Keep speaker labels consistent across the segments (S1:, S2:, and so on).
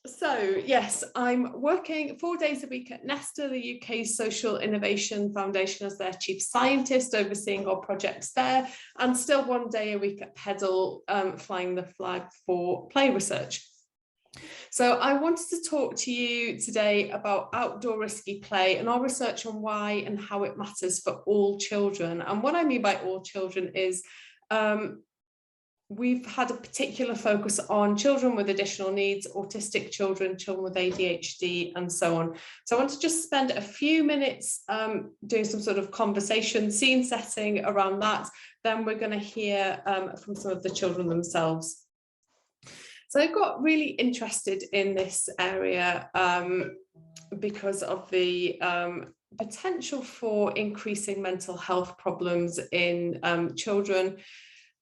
S1: So yes, I'm working 4 days a week at Nesta, the UK's Social Innovation Foundation, as their chief scientist, overseeing our projects there, and still 1 day a week at PEDAL, flying the flag for play research. So I wanted to talk to you today about outdoor risky play and our research on why and how it matters for all children. And what I mean by all children is we've had a particular focus on children with additional needs, autistic children, children with ADHD, and so on. So I want to just spend a few minutes doing some sort of conversation, scene setting around that. Then we're going to hear from some of the children themselves. So I got really interested in this area because of the potential for increasing mental health problems in children.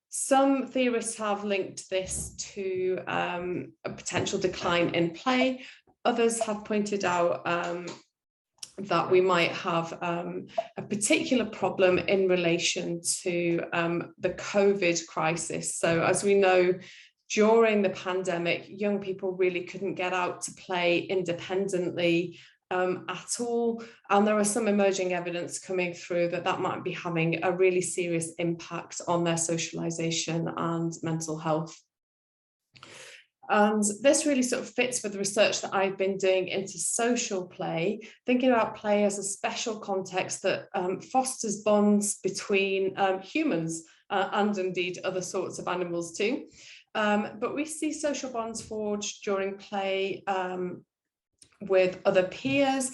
S1: Some theorists have linked this to a potential decline in play. Others have pointed out that we might have a particular problem in relation to the COVID crisis. So as we know, during the pandemic, young people really couldn't get out to play independently at all. And there are some emerging evidence coming through that might be having a really serious impact on their socialization and mental health. And this really sort of fits with the research that I've been doing into social play, thinking about play as a special context that fosters bonds between humans and indeed other sorts of animals too. But we see social bonds forged during play with other peers,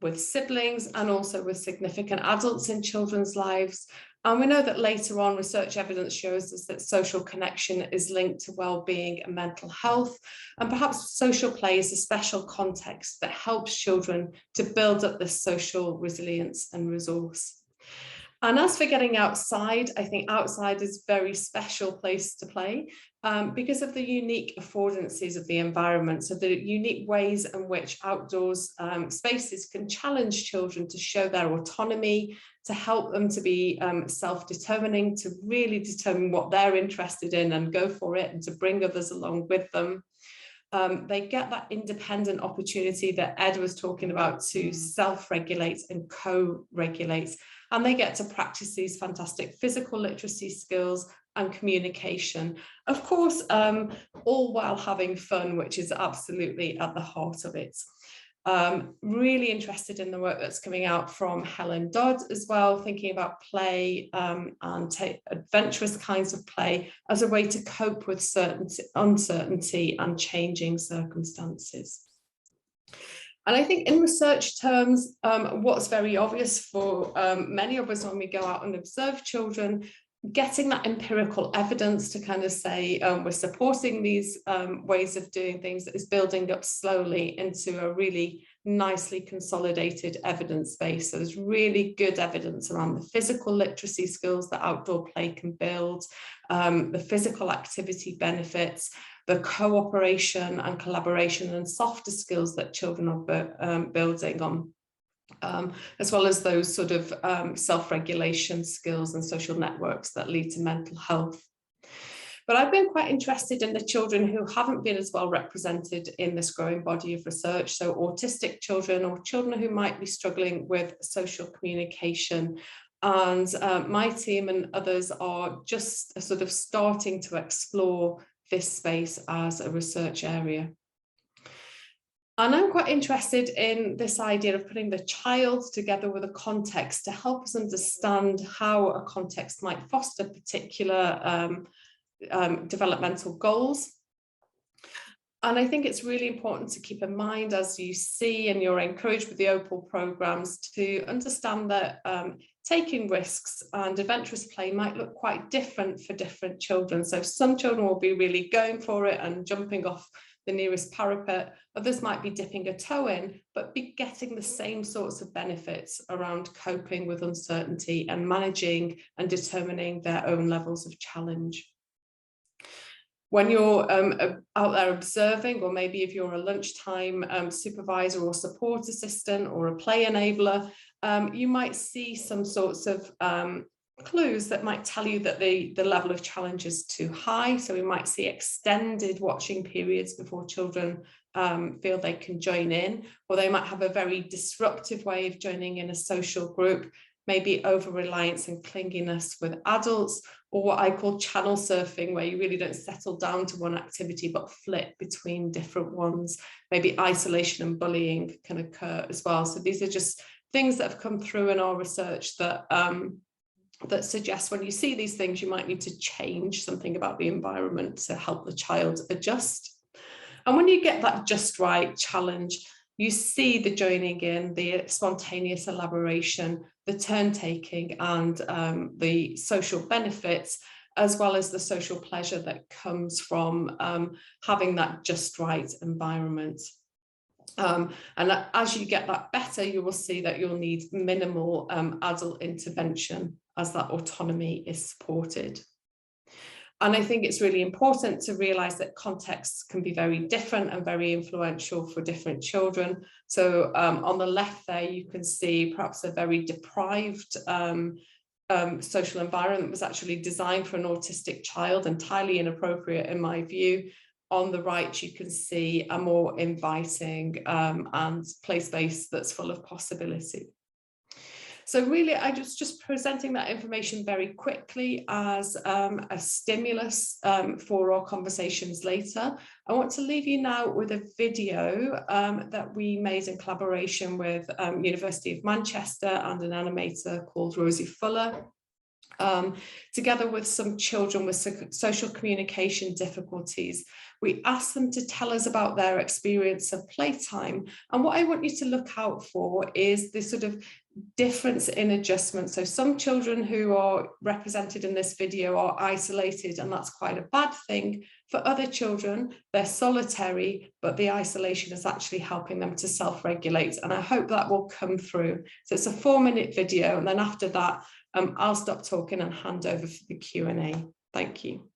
S1: with siblings, and also with significant adults in children's lives. And we know that later on, research evidence shows us that social connection is linked to well-being and mental health. And perhaps social play is a special context that helps children to build up this social resilience and resource. And as for getting outside, I think outside is a very special place to play because of the unique affordances of the environment. So the unique ways in which outdoors spaces can challenge children to show their autonomy, to help them to be self-determining, to really determine what they're interested in and go for it, and to bring others along with them. They get that independent opportunity that Ed was talking about to self-regulate and co-regulate. And they get to practice these fantastic physical literacy skills and communication. Of course, all while having fun, which is absolutely at the heart of it. Really interested in the work that's coming out from Helen Dodd as well, thinking about play and adventurous kinds of play as a way to cope with uncertainty and changing circumstances. And I think in research terms, what's very obvious for many of us when we go out and observe children, getting that empirical evidence to kind of say we're supporting these ways of doing things is building up slowly into a really nicely consolidated evidence base. So there's really good evidence around the physical literacy skills that outdoor play can build, the physical activity benefits, the cooperation and collaboration and softer skills that children are building on, as well as those sort of self-regulation skills and social networks that lead to mental health. But I've been quite interested in the children who haven't been as well represented in this growing body of research. So autistic children or children who might be struggling with social communication. And my team and others are just sort of starting to explore this space as a research area. And I'm quite interested in this idea of putting the child together with a context to help us understand how a context might foster particular developmental goals. And I think it's really important to keep in mind, as you see and you're encouraged with the Opal programs, to understand that taking risks and adventurous play might look quite different for different children. So some children will be really going for it and jumping off the nearest parapet. Others might be dipping a toe in, but be getting the same sorts of benefits around coping with uncertainty and managing and determining their own levels of challenge. When you're out there observing, or maybe if you're a lunchtime supervisor or support assistant or a play enabler, you might see some sorts of clues that might tell you that the level of challenge is too high. So we might see extended watching periods before children feel they can join in, or they might have a very disruptive way of joining in a social group, maybe over-reliance and clinginess with adults, or what I call channel surfing, where you really don't settle down to one activity but flip between different ones. Maybe isolation and bullying can occur as well. So these are just things that have come through in our research that that suggests when you see these things, you might need to change something about the environment to help the child adjust. And when you get that just right challenge, you see the joining in, the spontaneous elaboration, the turn taking, and the social benefits, as well as the social pleasure that comes from having that just right environment. And as you get that better, you will see that you'll need minimal adult intervention as that autonomy is supported. And I think it's really important to realise that contexts can be very different and very influential for different children. So on the left there, you can see perhaps a very deprived social environment that was actually designed for an autistic child, entirely inappropriate in my view. On the right, you can see a more inviting and play space that's full of possibility. So really, I just presenting that information very quickly as a stimulus for our conversations later. I want to leave you now with a video that we made in collaboration with University of Manchester and an animator called Rosie Fuller, together with some children with social communication difficulties. We asked them to tell us about their experience of playtime. And what I want you to look out for is this sort of difference in adjustment. So some children who are represented in this video are isolated, and that's quite a bad thing. For other children, they're solitary, but the isolation is actually helping them to self-regulate. And I hope that will come through. So it's a 4-minute video. And then after that, I'll stop talking and hand over for the Q&A. Thank you.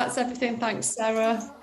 S1: That's everything. Thanks, Sarah.